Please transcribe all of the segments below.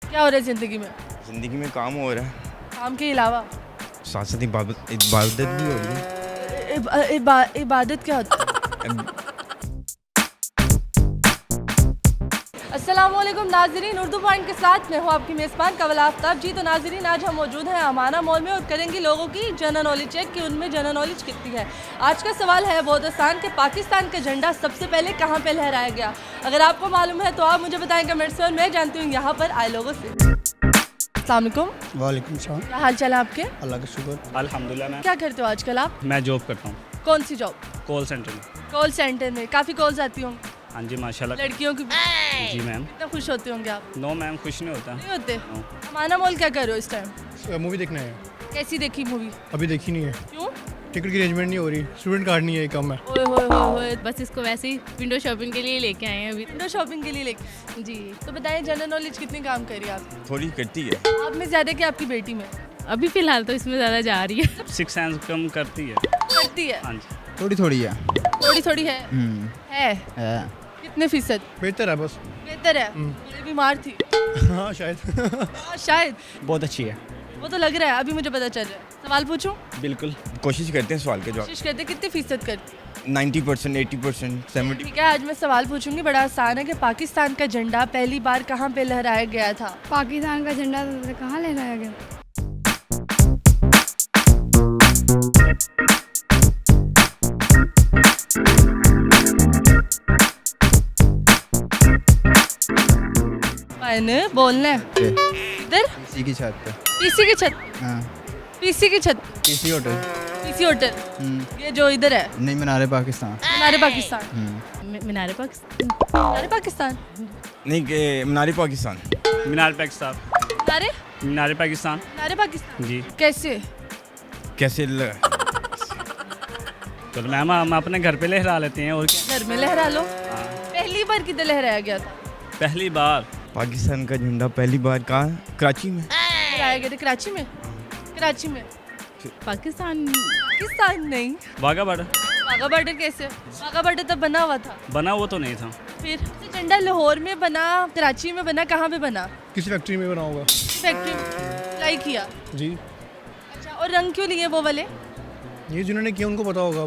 क्या हो रहा है ज़िंदगी में? ज़िंदगी में काम हो रहा है, काम के अलावा? साथ साथ इबादत भी हो रही है। इबादत क्या होती है? अस्सलामुअलैकुम नाजरीन, उर्दू पॉइंट के साथ मैं हूँ आपकी मेज़बान कवल आफ्ताब जी। तो नाजरीन, आज हम मौजूद हैं अमाना मॉल में और करेंगे लोगों की जनरल नॉलेज चेक कि उनमें जनरल नॉलेज कितनी है। आज का सवाल है बहुत आसान कि पाकिस्तान का झंडा सबसे पहले कहाँ पे लहराया गया। अगर आपको मालूम है तो आप मुझे बताएं कमेंट्स में, मैं जानती हूँ यहाँ पर आए लोगों से। अस्सलाम वालेकुम। वालेकुम सलाम। क्या हाल चाल है आपके? अल्लाह का शुक्र। अल्हम्दुलिल्लाह। मैं क्या करते हो आजकल आप? जॉब करता हूँ कौन सी जॉब? कॉल सेंटर में। कॉल सेंटर में। काफ़ी कॉल्स आती होंगी हाँ जी माशाल्लाह। लड़कियों की? जी मैम। कितना खुश होते होंगे आप? नो मैम, खुश नहीं होता। नहीं होते? नो। अमाना मॉल क्या कर रहे हो इस टाइम? मूवी देखना है, कैसी देखी मूवी? अभी देखी नहीं है, क्यों? टिकट की अरेंजमेंट नहीं हो रही, स्टूडेंट कार्ड नहीं है, कम है। ओए होए होए होए। बस इसको वैसे ही विंडो शॉपिंग के लिए लेके आए हैं अभी। विंडो शॉपिंग के लिए लेके? जी। तो बताइए जनरल नॉलेज कितनी काम करी आप? थोड़ी करती है। आप में ज़्यादा कि आपकी बेटी में? अभी फिलहाल तो इसमें ज़्यादा जा रही है। 6 सेंस कम करती है। करती है? हाँ जी। थोड़ी थोड़ी है। थोड़ी थोड़ी है? है? है। कितने फीसद? बेहतर है बस। बेहतर है? पहले बीमार थी? हाँ शायद। हाँ, शायद। बहुत अच्छी है। वो तो लग रहा है, अभी मुझे पता चल रहा है। सवाल पूछूं? बिल्कुल। कोशिश करते हैं सवाल के जवाब। कोशिश करते कितने फीसद करती? 90%, 80%, 70। ठीक है, आज मैं सवाल पूछूंगी, बड़ा आसान है कि पाकिस्तान का झंडा पहली बार कहाँ पे लहराया गया था? पाकिस्तान का झंडा कहाँ लहराया गया? मैंने बोलना है। इधर? किसी की छत पे। पीसी की छत? हाँ। पीसी की छत? किसी होटल। PC hotel? ये जो इधर है? नहीं, मीनारे पाकिस्तान। मीनारे पाकिस्तान? मीनारे पाकिस्तान। मीनारे पाकिस्तान? नहीं कि मीनार पाकिस्तान। मीनार पाकिस्तान। मीनारे? मीनार पाकिस्तान। मीनारे पाकिस्तान? जी। कैसे? कैसे तो मैम हम अपने घर पे लहरा लेते हैं और क्या। घर में लहरा लो। पहली बार किधर लहराया गया था? पहली बार पाकिस्तान का झंडा पहली बार कहाँ? कराची में। लहराया गया था कराची में? कराची में? पाकिस्तान। पाकिस्तान नहीं। वाघा बॉर्डर। वाघा बॉर्डर कैसे? वाघा बॉर्डर तब बना हुआ था। बना वो तो नहीं था। फिर तो झंडा लाहौर में बना, कराची में बना, कहाँ पे बना? किसी फैक्ट्री में बना होगा। फैक्ट्री में अप्लाई किया? जी। अच्छा, और रंग क्यों लिए वो वाले? ये जिन्होंने किया उनको पता होगा।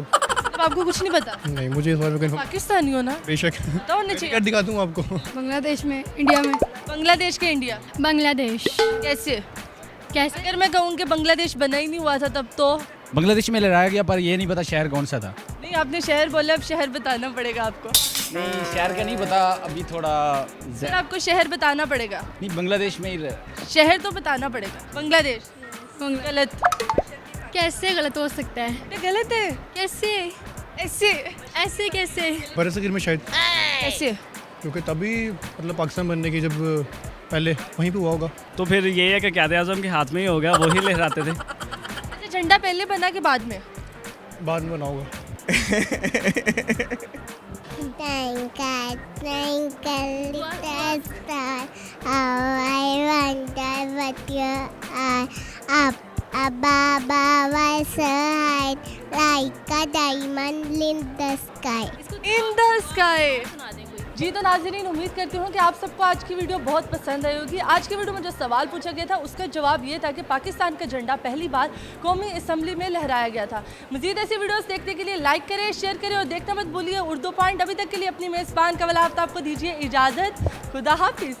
तब आपको कुछ नहीं पता? नहीं, मुझे इस बारे में कंफर्म। पाकिस्तानी हो ना? बेशक। पता होना टिकट चाहिए। दिखा दूँ आपको। बांग्लादेश में, इंडिया में। बांग्लादेश के इंडिया? बांग्लादेश। कैसे? कैसे? अगर मैं कहूँ कि बांग्लादेश बना ही नहीं हुआ था तब तो? बांग्लादेश में लहराया गया, पर ये नहीं पता शहर कौन सा था। नहीं, आपने शहर बोला, अब शहर बताना पड़ेगा आपको। नहीं, शहर का नहीं पता अभी थोड़ा। सर आपको शहर बताना पड़ेगा। नहीं, बांग्लादेश में ही शहर तो बताना पड़ेगा। बांग्लादेश? गलत। कैसे गलत हो सकता है? ये गलत है। कैसे? ऐसे? ऐसे कैसे? बरसगीर में शायद, ऐसे? क्योंकि तभी मतलब पाकिस्तान बनने की जब पहले वहीं पे हुआ होगा। तो फिर ये है कि क़ायद आज़म के हाथ में ही होगा, वही लहराते थे। अच्छा, झंडा पहले बना के बाद में? बाद में बना होगा। Twinkle, twinkle, little star, how I wonder what you are. Up above our side, like a diamond in the sky. In the sky. जी तो नाज़रीन, उम्मीद करती हूँ कि आप सबको आज की वीडियो बहुत पसंद आई होगी। आज की वीडियो में जो सवाल पूछा गया था उसका जवाब ये था कि पाकिस्तान का झंडा पहली बार कौमी असम्बली में लहराया गया था। मज़ीद ऐसी वीडियोस देखने के लिए लाइक करें, शेयर करें और देखना मत भूलिए उर्दू पॉइंट। अभी तक के लिए अपनी मेज़बान कवल आफ्ताब को दीजिए इजाज़त। खुदा हाफिज़।